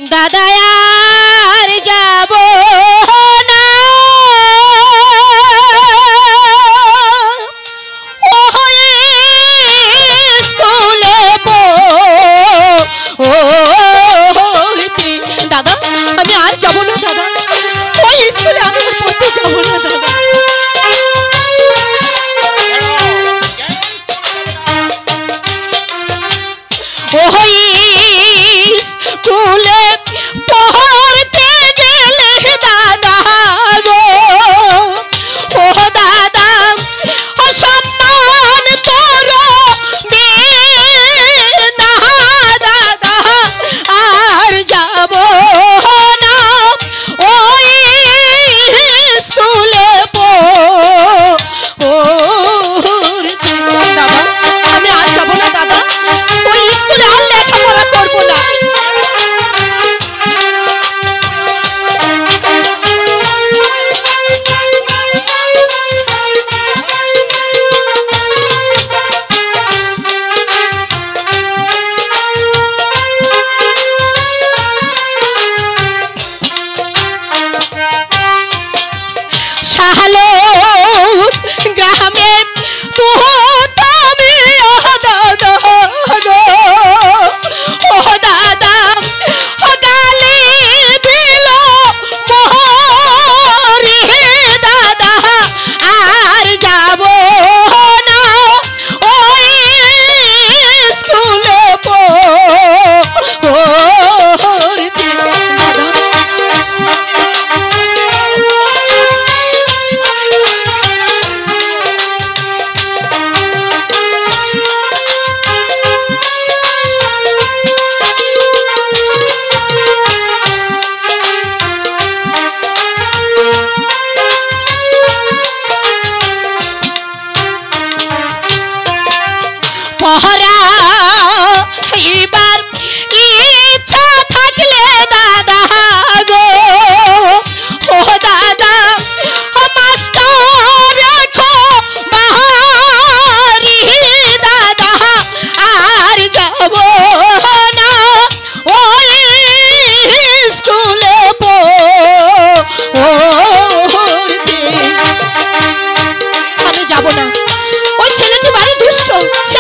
দাদা আর যাব না স্কুলে দাদা, আমি আর যাব না দাদা, ওই স্কুলে আমি আর পড়তে যাব না দাদা। ওই স্কুলে পড়তে গেলে দাদা গো, ও দাদা অসম্মান তোর না দাদা, আর যাব না ওই স্কুলে পড়তে। দাদা আমি আর যাব না দাদা, ওই স্কুলে আর লেখাপড়া করবো না। গ্রামে তুমি দাদা গো, ও দাদা গালি দিল মোহরি দাদা, আর যাব না ওই স্কুলে পড়তে। পহরা এবার ইচ্ছা থাকলে দাদা গো, ও দাদা মাস্টার রেখো বাহারি দাদা, আর যাব না ওই স্কুলে পড়তে। আমি যাব না, ওই ছেলেটি বাড়ি দুষ্ট, সে